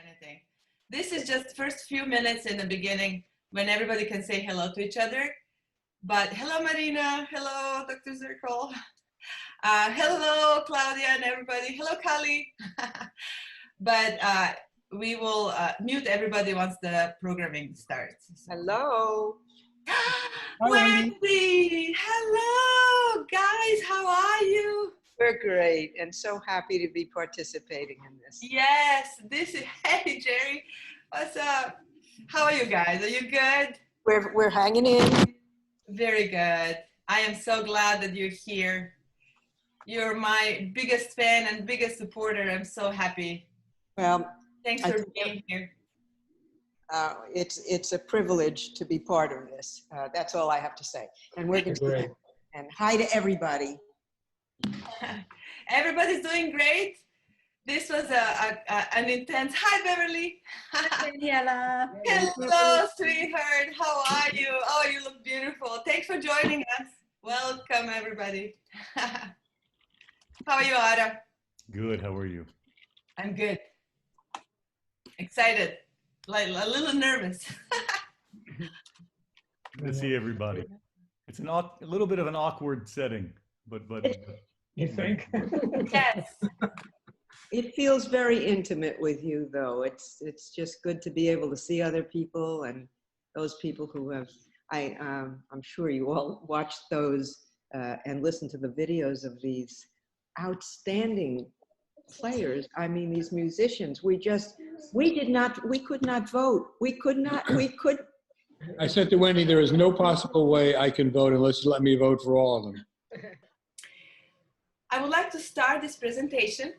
anything. This is just first few minutes in the beginning when everybody can say hello to each other. But hello, Marina. Hello, Dr. Zirkle. Hello, Claudia and everybody. Hello, Kali. But we will mute everybody once the programming starts. Hello. Wendy, hello, guys. How are you? We're great and so happy to be participating in this. Yes, this is, hey, Jerry. What's up? How are you guys? Are you good? We're hanging in. Very good. I am so glad that you're here. You're my biggest fan and biggest supporter. I'm so happy. Well, thanks for being here. It's a privilege to be part of this. That's all I have to say. And we're going to and hi to everybody. Everybody's doing great. This was an intense. Hi, Beverly. Hi, Daniela. Hello, sweetheart. How are you? Oh, you look beautiful. Thanks for joining us. Welcome, everybody. How are you, Ada? Good. How are you? I'm good. Excited. Like a little nervous. Good to see everybody. It's a little bit of an awkward setting, but you think? Yes. It feels very intimate with you, though. It's just good to be able to see other people and those people who have. I'm sure you all watched those and listened to the videos of these outstanding players. I mean, these musicians. We could not vote. We could. I said to Wendy, there is no possible way I can vote unless you let me vote for all of them. I would like to start this presentation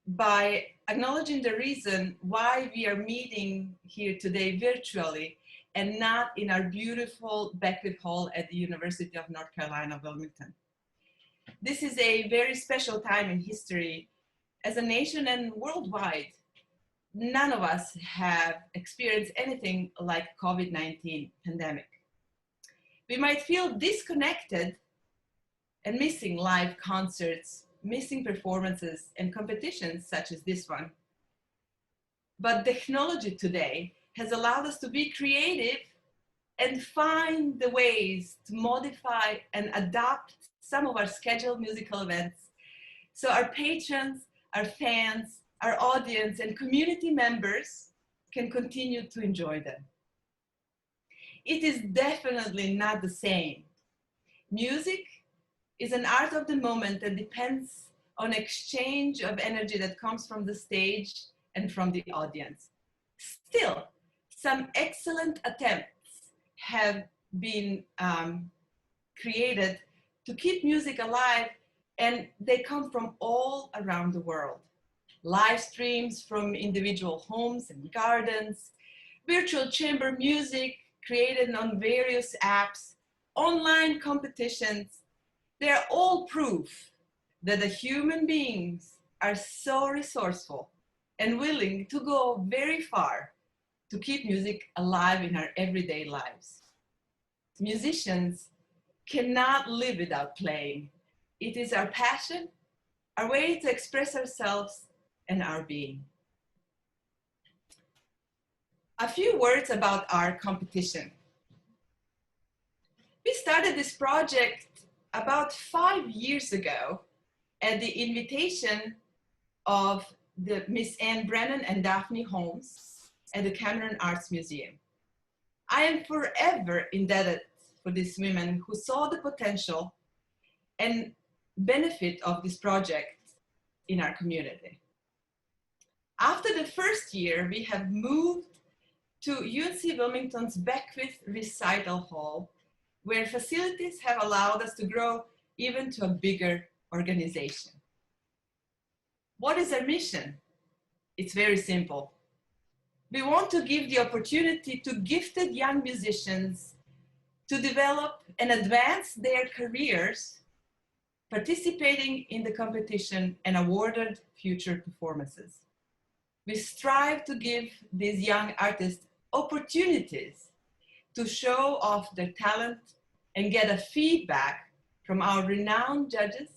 by acknowledging the reason why we are meeting here today virtually and not in our beautiful banquet hall at the University of North Carolina, Wilmington. This is a very special time in history. As a nation and worldwide, none of us have experienced anything like COVID-19 pandemic. We might feel disconnected and missing live concerts, missing performances and competitions such as this one. But technology today has allowed us to be creative and find the ways to modify and adapt some of our scheduled musical events so our patrons, our fans, our audience and community members can continue to enjoy them. It is definitely not the same. Music is an art of the moment that depends on exchange of energy that comes from the stage and from the audience. Still, some excellent attempts have been created to keep music alive, and they come from all around the world. Live streams from individual homes and gardens, virtual chamber music created on various apps, online competitions. They're all proof that the human beings are so resourceful and willing to go very far to keep music alive in our everyday lives. Musicians cannot live without playing. It is our passion, our way to express ourselves and our being. A few words about our competition. We started this project about 5 years ago at the invitation of the Miss Anne Brennan and Daphne Holmes at the Cameron Arts Museum. I am forever indebted for these women who saw the potential and benefit of this project in our community. After the first year, we have moved to UNC Wilmington's Beckwith Recital Hall, where facilities have allowed us to grow even to a bigger organization. What is our mission? It's very simple. We want to give the opportunity to gifted young musicians to develop and advance their careers, participating in the competition and awarded future performances. We strive to give these young artists opportunities to show off their talent and get a feedback from our renowned judges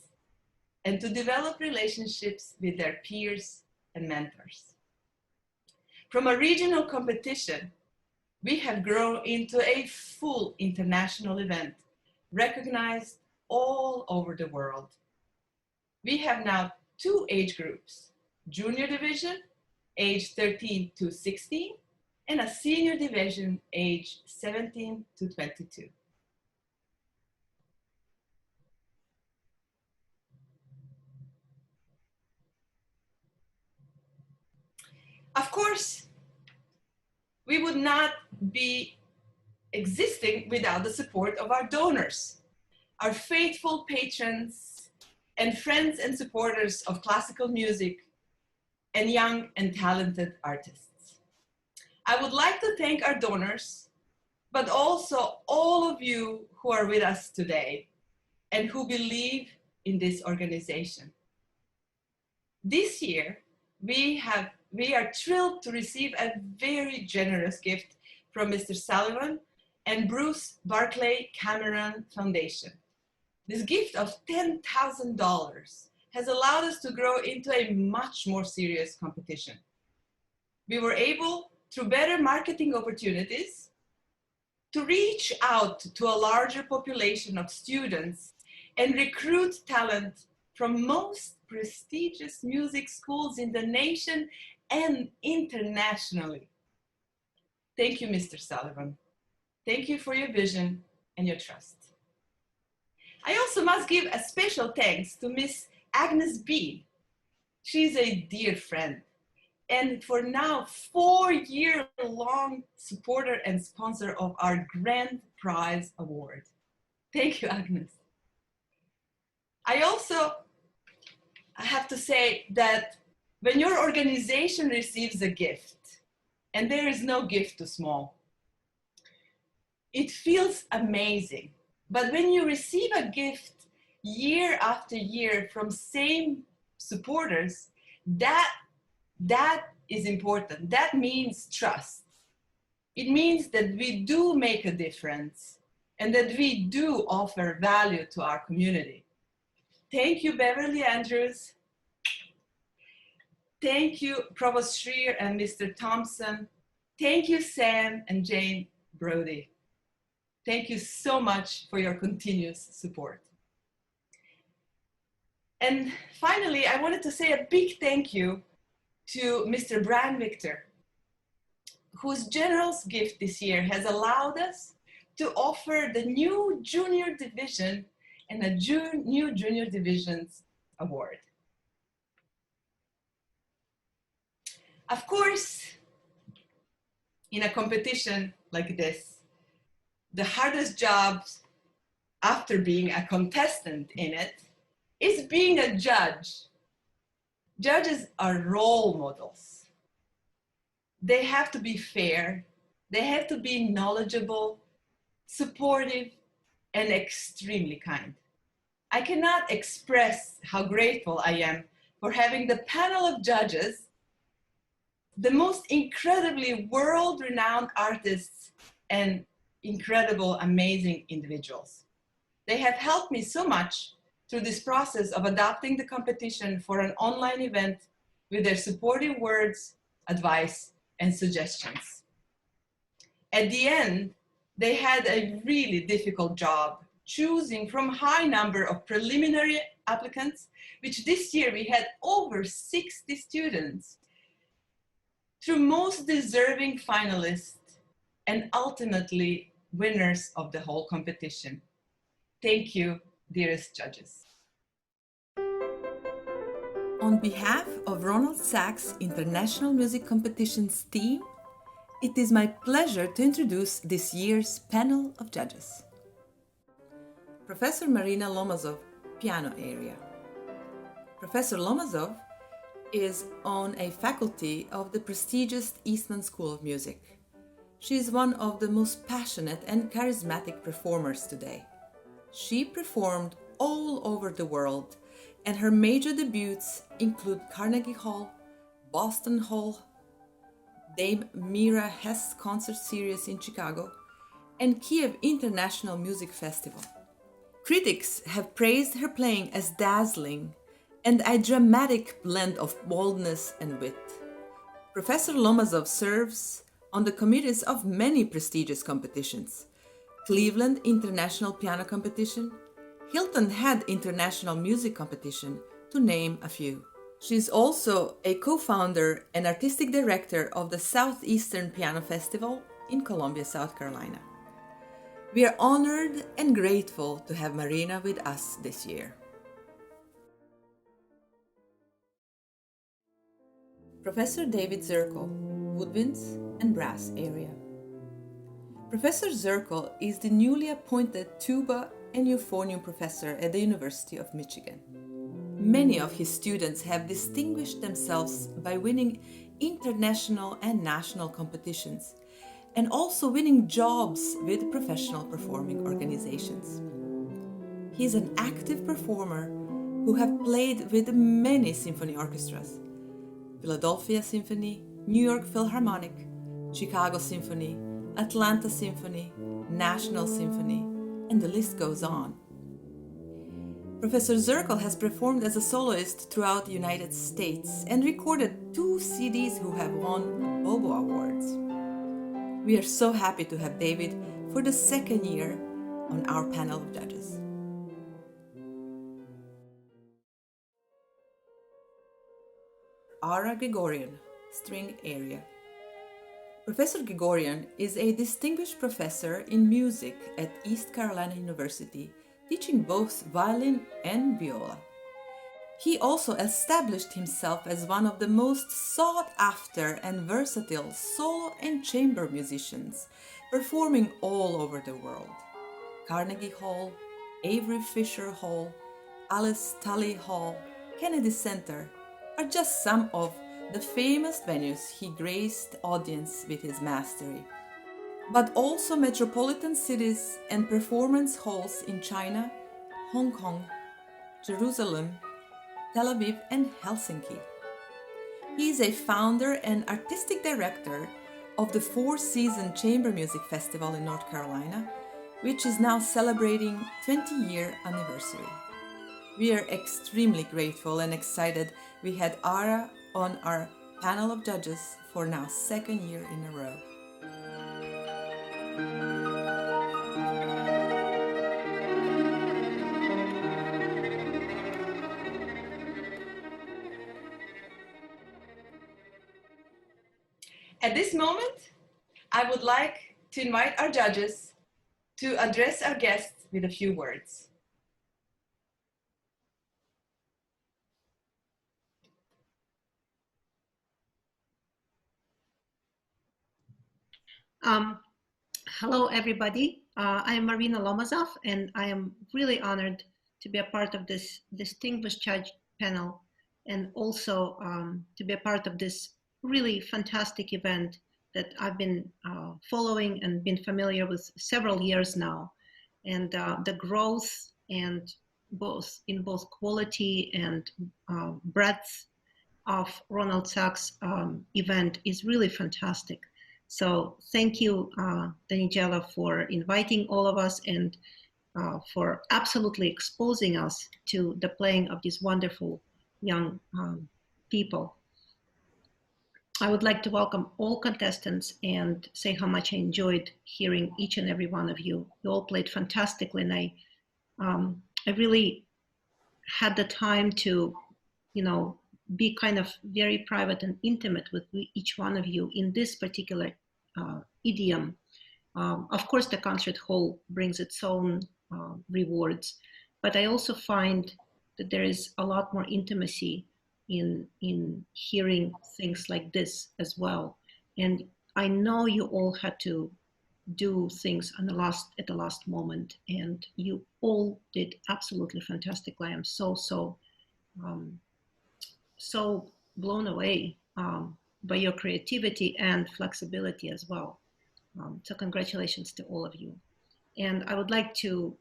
and to develop relationships with their peers and mentors. From a regional competition, we have grown into a full international event, recognized all over the world. We have now 2 age groups, junior division, age 13 to 16, and a senior division, age 17 to 22. Of course, we would not be existing without the support of our donors, our faithful patrons, and friends and supporters of classical music and young and talented artists. I would like to thank our donors, but also all of you who are with us today and who believe in this organization. This year, we are thrilled to receive a very generous gift from Mr. Sullivan and Bruce Barclay Cameron Foundation. This gift of $10,000 has allowed us to grow into a much more serious competition. We were able, through better marketing opportunities, to reach out to a larger population of students and recruit talent from most prestigious music schools in the nation and internationally. Thank you, Mr. Sullivan. Thank you for your vision and your trust. I also must give a special thanks to Miss Agnes Bean. She's a dear friend and for now 4-year-long supporter and sponsor of our Grand Prize Award. Thank you, Agnes. I also have to say that when your organization receives a gift, and there is no gift too small, it feels amazing. But when you receive a gift year after year from same supporters, that is important. That means trust. It means that we do make a difference and that we do offer value to our community. Thank you, Beverly Andrews. Thank you, Provost Schreer and Mr. Thompson. Thank you, Sam and Jane Brody. Thank you so much for your continuous support. And finally, I wanted to say a big thank you to Mr. Brian Victor, whose generous gift this year has allowed us to offer the new junior division and a new junior divisions award. Of course, in a competition like this, the hardest job after being a contestant in it is being a judge. Judges are role models. They have to be fair, they have to be knowledgeable, supportive, and extremely kind. I cannot express how grateful I am for having the panel of judges, the most incredibly world-renowned artists and incredible, amazing individuals. They have helped me so much through this process of adapting the competition for an online event with their supportive words, advice, and suggestions. At the end, they had a really difficult job choosing from a high number of preliminary applicants, which this year we had over 60 students, through most deserving finalists and ultimately winners of the whole competition. Thank you, dearest judges. On behalf of Ronald Sachs International Music Competitions team, it is my pleasure to introduce this year's panel of judges. Professor Marina Lomazov, piano area. Professor Lomazov is on a faculty of the prestigious Eastman School of Music. She is one of the most passionate and charismatic performers today. She performed all over the world, and her major debuts include Carnegie Hall, Boston Hall, Dame Mira Hess Concert Series in Chicago, and Kiev International Music Festival. Critics have praised her playing as dazzling and a dramatic blend of boldness and wit. Professor Lomazov serves on the committees of many prestigious competitions: Cleveland International Piano Competition, Hilton Head International Music Competition, to name a few. She is also a co-founder and artistic director of the Southeastern Piano Festival in Columbia, South Carolina. We are honored and grateful to have Marina with us this year. Professor David Zirkle, Woodwinds and Brass Area. Professor Zirkle is the newly appointed tuba and euphonium professor at the University of Michigan. Many of his students have distinguished themselves by winning international and national competitions, and also winning jobs with professional performing organizations. He is an active performer who have played with many symphony orchestras: Philadelphia Symphony, New York Philharmonic, Chicago Symphony, Atlanta Symphony, National Symphony, and the list goes on. Professor Zirkle has performed as a soloist throughout the United States and recorded 2 CDs who have won BOBO Awards. We are so happy to have David for the 2nd year on our panel of judges. Ara Gregorian, String Area. Professor Gregorian is a distinguished professor in music at East Carolina University, teaching both violin and viola. He also established himself as one of the most sought-after and versatile solo and chamber musicians, performing all over the world. Carnegie Hall, Avery Fisher Hall, Alice Tully Hall, Kennedy Center are just some of the famous venues he graced audience with his mastery, but also metropolitan cities and performance halls in China, Hong Kong, Jerusalem, Tel Aviv, and Helsinki. He is a founder and artistic director of the 4-season Chamber Music Festival in North Carolina, which is now celebrating 20-year anniversary. We are extremely grateful and excited we had Ara on our panel of judges for now 2nd year in a row. At this moment, I would like to invite our judges to address our guests with a few words. Hello, everybody. I am Marina Lomazov, and I am really honored to be a part of this distinguished judge panel, and also to be a part of this really fantastic event that I've been following and been familiar with several years now. And the growth and in both quality and breadth of Ronald Sachs event is really fantastic. So thank you, Daniela, for inviting all of us and for absolutely exposing us to the playing of these wonderful young people. I would like to welcome all contestants and say how much I enjoyed hearing each and every one of you. You all played fantastically, and I really had the time to, be kind of very private and intimate with each one of you in this particular idiom. Of course, the concert hall brings its own rewards, but I also find that there is a lot more intimacy in hearing things like this as well. And I know you all had to do things at the last moment, and you all did absolutely fantastically. I am so blown away by your creativity and flexibility as well. So congratulations to all of you. And I would like to,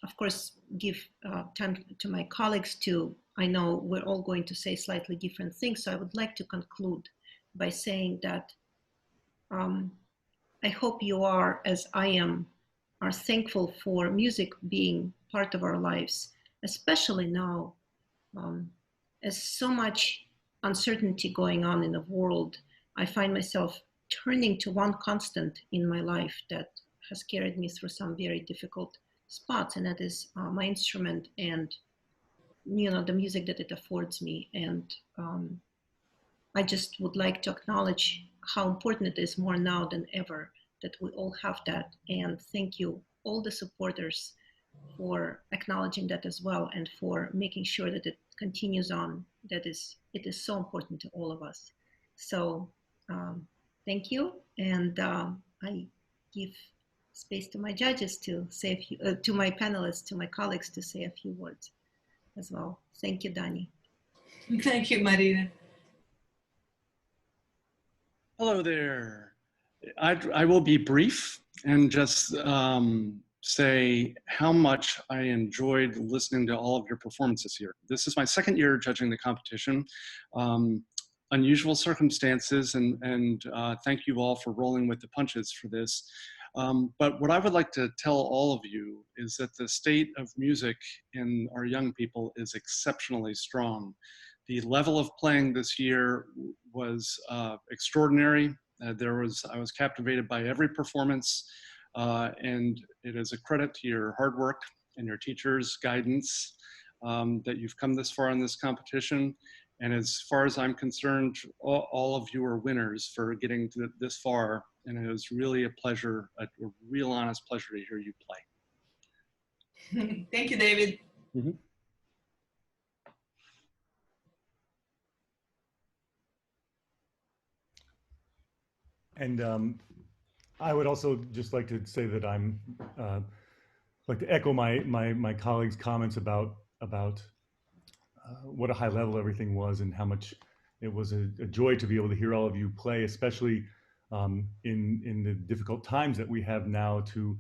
of course, give time to my colleagues to, I know we're all going to say slightly different things, so I would like to conclude by saying that I hope you are, as I am, are thankful for music being part of our lives, especially now, as so much uncertainty going on in the world, I find myself turning to one constant in my life that has carried me through some very difficult spots, and that is my instrument and the music that it affords me. And I just would like to acknowledge how important it is more now than ever that we all have that. And thank you, all the supporters, for acknowledging that as well, and for making sure that it continues on. It is so important to all of us. So thank you, and I give space to my judges to say a few, to my panelists, to my colleagues to say a few words as well. Thank you, Dani. Thank you, Marina. Hello there. I will be brief and just say how much I enjoyed listening to all of your performances here. This is my second year judging the competition. Unusual circumstances, and thank you all for rolling with the punches for this. But what I would like to tell all of you is that the state of music in our young people is exceptionally strong. The level of playing this year was extraordinary. I was captivated by every performance, and it is a credit to your hard work and your teachers' guidance that you've come this far in this competition. And as far as I'm concerned, all of you are winners for getting to this far. And it was really a pleasure, a real honest pleasure to hear you play. Thank you, David. Mm-hmm. And I would also just like to say that I'm like to echo my colleagues' comments about what a high level everything was, and how much it was a joy to be able to hear all of you play, especially in the difficult times that we have now, to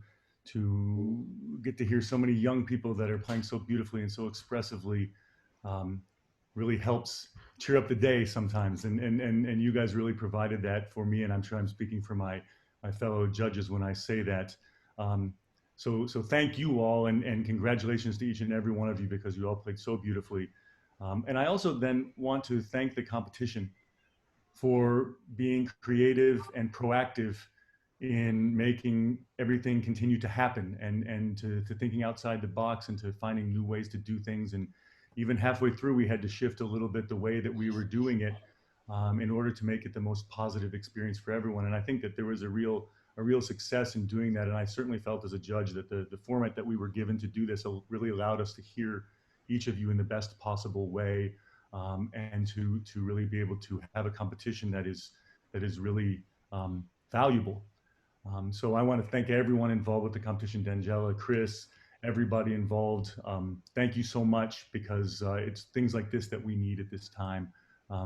get to hear so many young people that are playing so beautifully and so expressively. Really helps cheer up the day sometimes, and you guys really provided that for me, and I'm sure I'm speaking for my fellow judges when I say that. So thank you all, and congratulations to each and every one of you, because you all played so beautifully. And I also then want to thank the competition for being creative and proactive in making everything continue to happen, and to thinking outside the box, and to finding new ways to do things. And even halfway through, we had to shift a little bit the way that we were doing it in order to make it the most positive experience for everyone. And I think that there was a real success in doing that. And I certainly felt as a judge that the format that we were given to do this really allowed us to hear each of you in the best possible way, and to really be able to have a competition that is really valuable. So I want to thank everyone involved with the competition, Dangela, Chris, everybody involved. Thank you so much, because it's things like this that we need at this time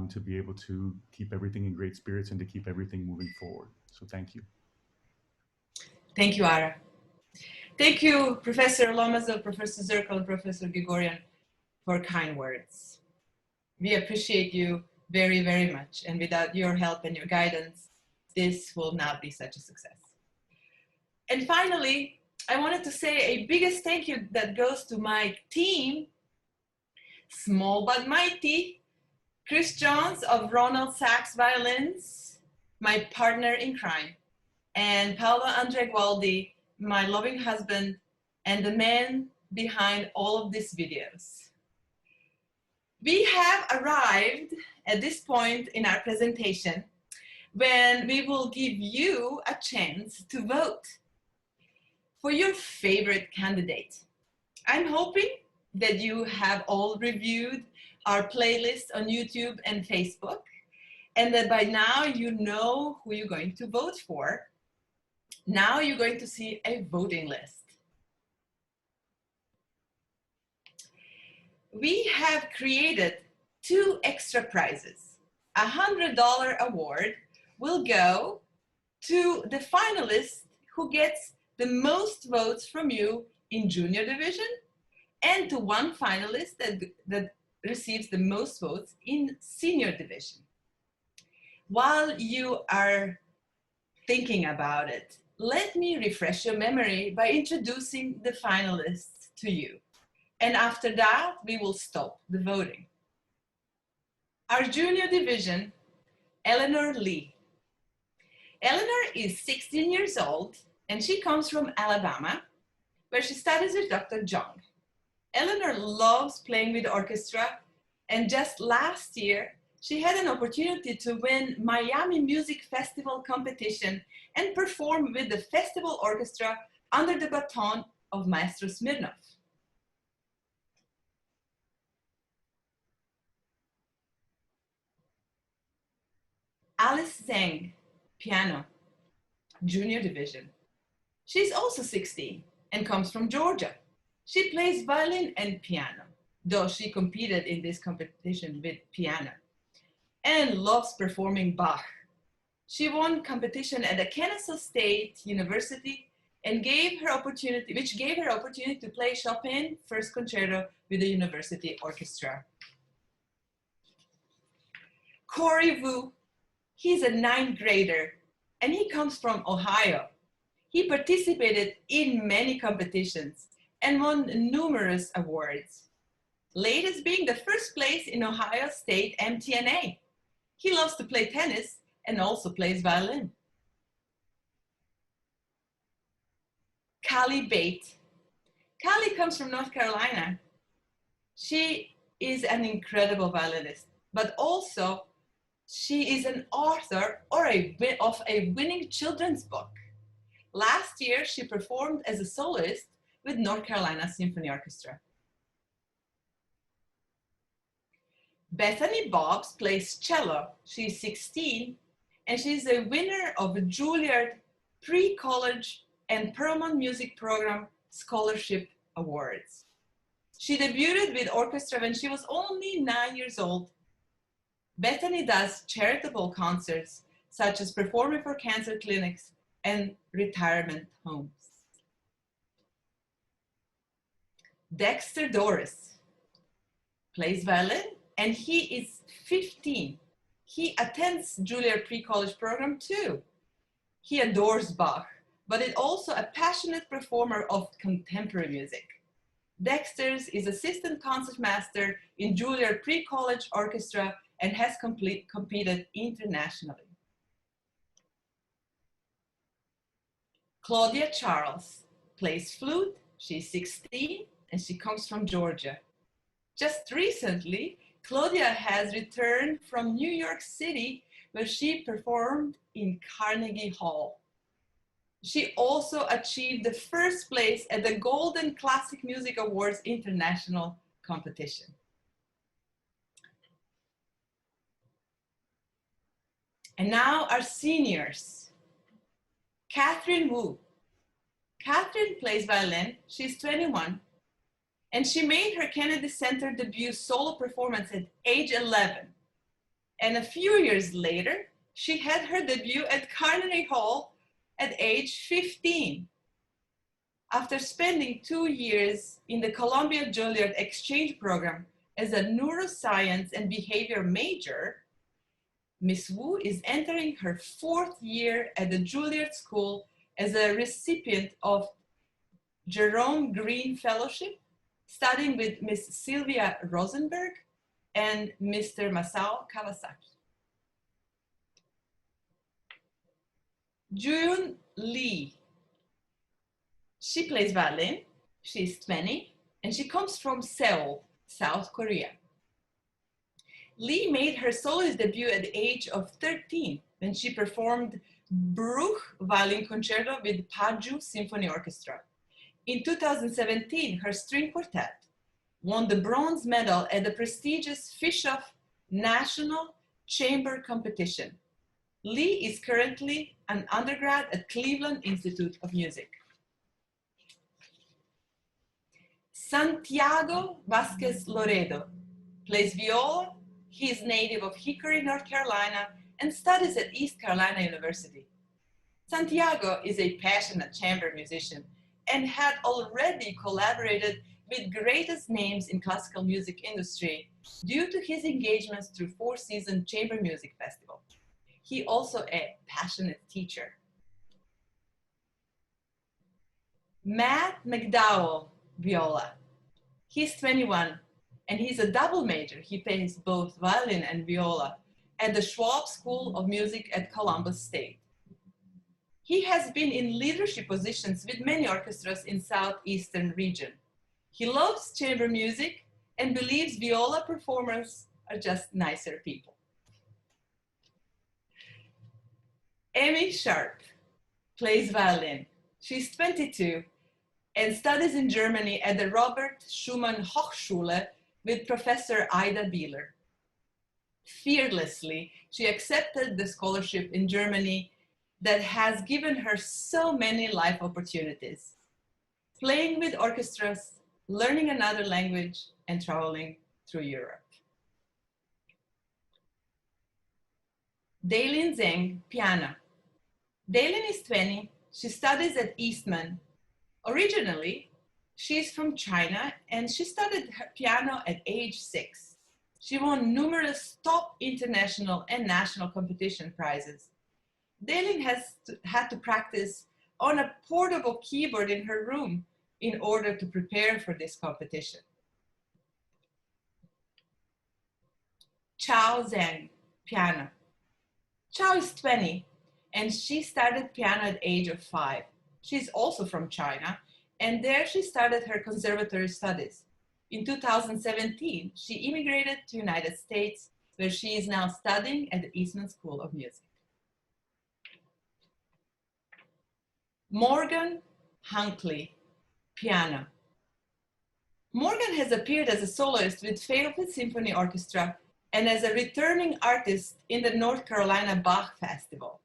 to be able to keep everything in great spirits and to keep everything moving forward. So thank you. Thank you, Ara. Thank you, Professor Lomazov, Professor Zirkle, and Professor Grigorian, for kind words. We appreciate you very, very much. And without your help and your guidance, this will not be such a success. And finally, I wanted to say a biggest thank you that goes to my team, small but mighty, Chris Jones of Ronald Sachs Violins, my partner in crime, and Paolo Andregualdi, my loving husband, and the man behind all of these videos. We have arrived at this point in our presentation when we will give you a chance to vote for your favorite candidate. I'm hoping that you have all reviewed our playlist on YouTube and Facebook, and that by now you know who you're going to vote for. Now you're going to see a voting list. We have created 2 extra prizes. A $100 award will go to the finalist who gets the most votes from you in junior division, and to one finalist that receives the most votes in senior division. While you are thinking about it, let me refresh your memory by introducing the finalists to you. And after that, we will stop the voting. Our junior division, Eleanor Lee. Eleanor is 16 years old and she comes from Alabama, where she studies with Dr. Jung. Eleanor loves playing with the orchestra, and just last year, she had an opportunity to win Miami Music Festival competition and perform with the festival orchestra under the baton of Maestro Smirnov. Alice Zhang, piano, junior division. She's also 16 and comes from Georgia. She plays violin and piano, though she competed in this competition with piano, and loves performing Bach. She won competition at the Kennesaw State University and which gave her opportunity to play Chopin First Concerto with the university orchestra. Corey Wu, he's a 9th grader and he comes from Ohio. He participated in many competitions and won numerous awards, latest being the first place in Ohio State MTNA. He loves to play tennis and also plays violin. Callie Bate. Callie comes from North Carolina. She is an incredible violinist, but also she is an author of a winning children's book. Last year, she performed as a soloist with North Carolina Symphony Orchestra. Bethany Bobs plays cello. She's 16, and she's a winner of a Juilliard Pre-College and Perelman Music Program Scholarship Awards. She debuted with orchestra when she was only 9 years old. Bethany does charitable concerts, such as performing for cancer clinics and retirement homes. Dexter Doris plays violin, and he is 15. He attends Juilliard Pre-College program too. He adores Bach, but is also a passionate performer of contemporary music. Dexter's is assistant concertmaster in Juilliard Pre-College Orchestra and has competed internationally. Claudia Charles plays flute. She's 16 and she comes from Georgia. Just recently, Claudia has returned from New York City, where she performed in Carnegie Hall. She also achieved the first place at the Golden Classic Music Awards International competition. And now our seniors. Catherine Wu. Catherine plays violin. She's 21. And she made her Kennedy Center debut solo performance at age 11. And a few years later, she had her debut at Carnegie Hall at age 15. After spending 2 years in the Columbia Juilliard Exchange Program as a neuroscience and behavior major, Ms. Wu is entering her 4th year at the Juilliard School as a recipient of Jerome Green Fellowship, studying with Ms. Sylvia Rosenberg and Mr. Masao Kawasaki. June Lee. She plays violin. She's 20 and she comes from Seoul, South Korea. Lee made her soloist debut at the age of 13 when she performed Bruch Violin Concerto with Paju Symphony Orchestra. In 2017, her string quartet won the bronze medal at the prestigious Fischoff National Chamber Competition. Lee is currently an undergrad at Cleveland Institute of Music. Santiago Vasquez Loredo plays viola. He is native of Hickory, North Carolina, and studies at East Carolina University. Santiago is a passionate chamber musician and had already collaborated with greatest names in classical music industry due to his engagements through Four Seasons Chamber Music Festival. He also a passionate teacher. Matt McDowell, viola. He's 21 and he's a double major. He plays both violin and viola at the Schwab School of Music at Columbus State. He has been in leadership positions with many orchestras in Southeastern region. He loves chamber music and believes viola performers are just nicer people. Amy Sharp plays violin. She's 22 and studies in Germany at the Robert Schumann Hochschule with Professor Ida Bieler. Fearlessly, she accepted the scholarship in Germany that has given her so many life opportunities. Playing with orchestras, learning another language, and traveling through Europe. Daylin Zheng, piano. Daylin is 20. She studies at Eastman. Originally, she's from China and she studied piano at age 6. She won numerous top international and national competition prizes. Daylin had to practice on a portable keyboard in her room in order to prepare for this competition. Chao Zhang, piano. Chao is 20 and she started piano at the age of 5. She's also from China, and there she started her conservatory studies. In 2017, she immigrated to the United States, where she is now studying at the Eastman School of Music. Morgan Hunkley, piano. Morgan has appeared as a soloist with Fayetteville Symphony Orchestra and as a returning artist in the North Carolina Bach Festival.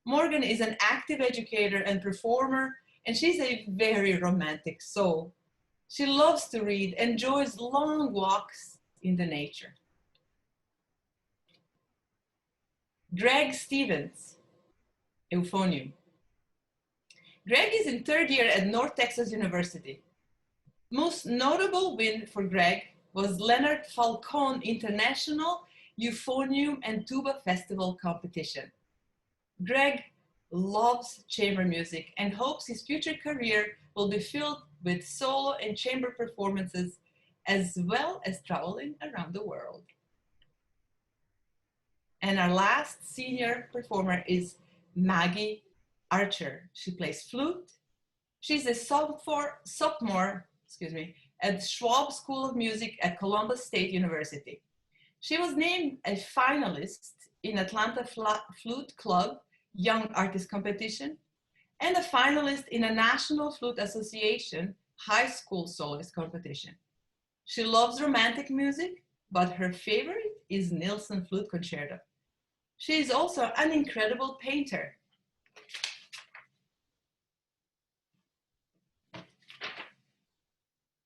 Morgan is an active educator and performer, and she's a very romantic soul. She loves to read, enjoys long walks in the nature. Greg Stevens, euphonium. Greg is in 3rd year at North Texas University. Most notable win for Greg was Leonard Falcone International Euphonium and Tuba Festival competition. Greg loves chamber music and hopes his future career will be filled with solo and chamber performances, as well as traveling around the world. And our last senior performer is Maggie Archer. She plays flute. She's a sophomore at Schwab School of Music at Columbus State University. She was named a finalist in Atlanta Flute Club Young Artist Competition and a finalist in a National Flute Association High School Soloist Competition. She loves romantic music, but her favorite is Nilsson Flute Concerto. She is also an incredible painter.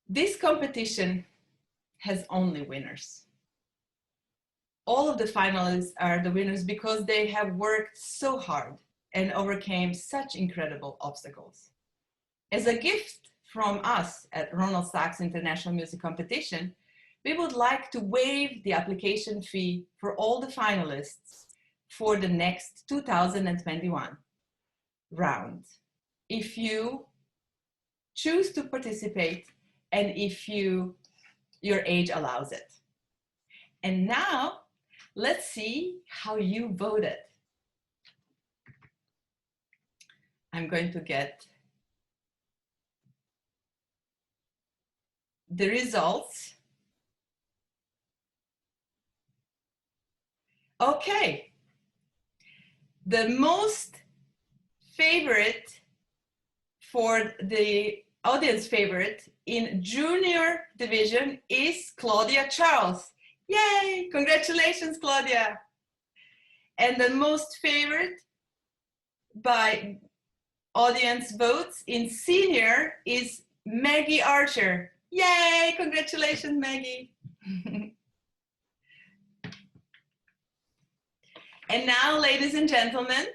This competition has only winners. All of the finalists are the winners because they have worked so hard and overcame such incredible obstacles. As a gift from us at Ronald Sachs International Music Competition, we would like to waive the application fee for all the finalists for the next 2021 round. If you choose to participate and if your age allows it. And now, let's see how you voted. I'm going to get the results. Okay. The most favorite for the audience favorite in junior division is Claudia Charles. Yay! Congratulations, Claudia. And the most favorite by audience votes in senior is Maggie Archer. Yay! Congratulations, Maggie. And now, ladies and gentlemen,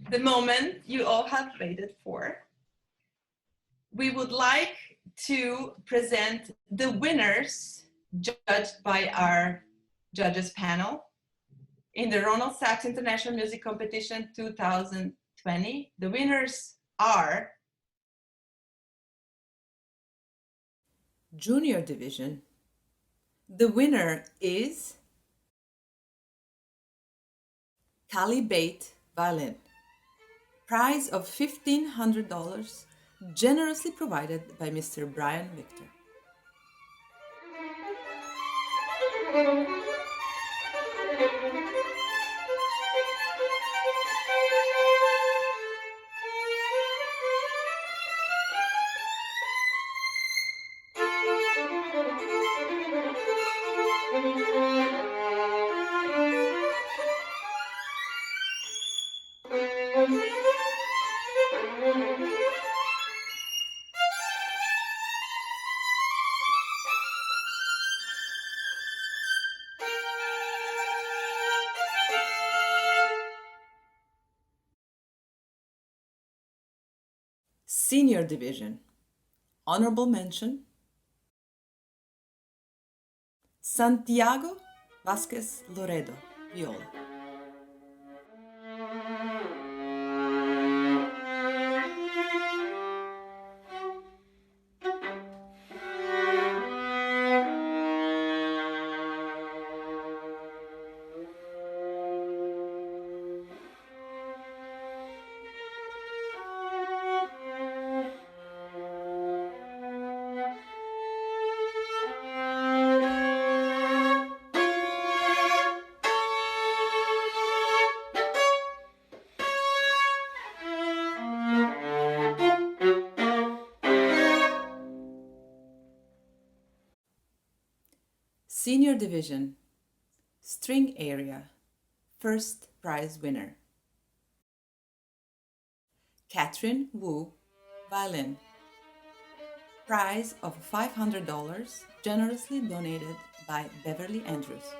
the moment you all have waited for. We would like to present the winners judged by our judges panel in the Ronald Sachs International Music Competition 2020. The winners are Junior Division. The winner is Cali Bate Violin. Prize of $1,500, generously provided by Mr. Brian Victor. Senior Division. Honorable mention, Santiago Vasquez Loredo, viola. Senior Division, string area, first prize winner. Catherine Wu, violin. Prize of $500, generously donated by Beverly Andrews.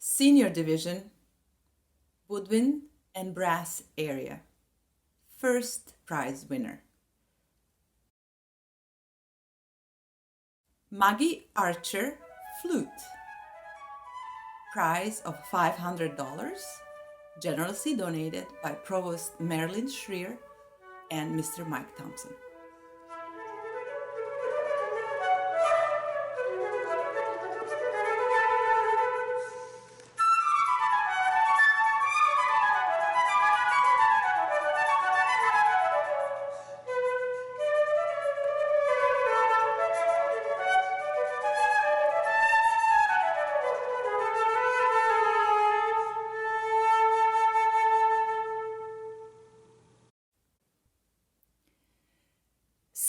Senior Division, woodwind and brass area, first prize winner. Maggie Archer, flute. Prize of $500, generously donated by Provost Marilyn Schreer and Mr. Mike Thompson.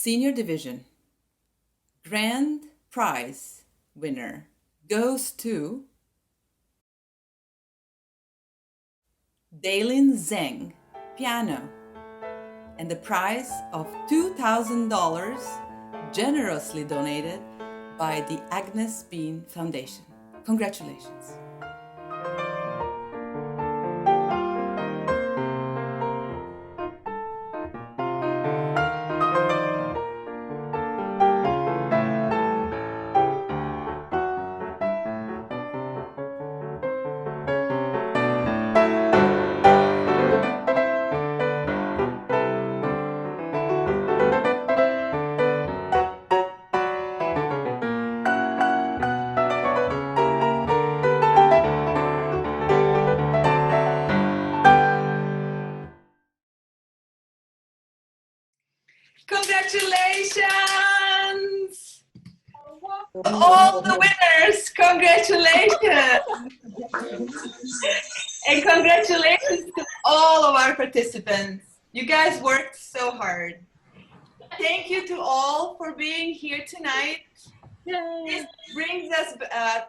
Senior Division, grand prize winner goes to Daylin Zheng, piano, and the prize of $2,000 generously donated by the Agnes Bean Foundation. Congratulations. Congratulations! All the winners, congratulations! And congratulations to all of our participants. You guys worked so hard. Thank you to all for being here tonight. This brings us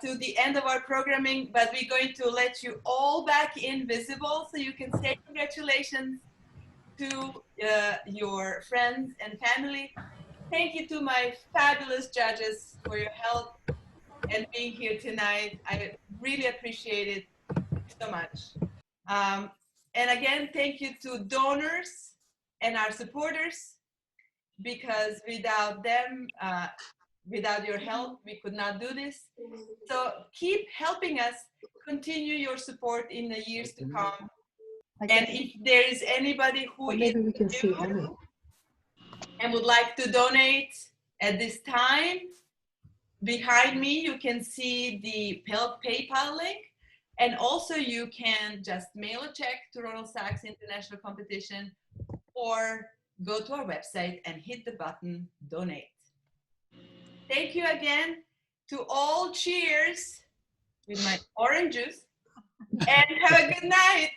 to the end of our programming, but we're going to let you all back in visible so you can say congratulations to your friends and family. Thank you to my fabulous judges for your help and being here tonight. I really appreciate it so much. And again, thank you to donors and our supporters, because without them, without your help, we could not do this. So keep helping us continue your support in the years to come. And if there is anybody who is new and would like to donate at this time, behind me, you can see the PayPal link. And also you can just mail a check to Ronald Sachs International Competition or go to our website and hit the button donate. Thank you again to all. Cheers with my orange juice and have a good night.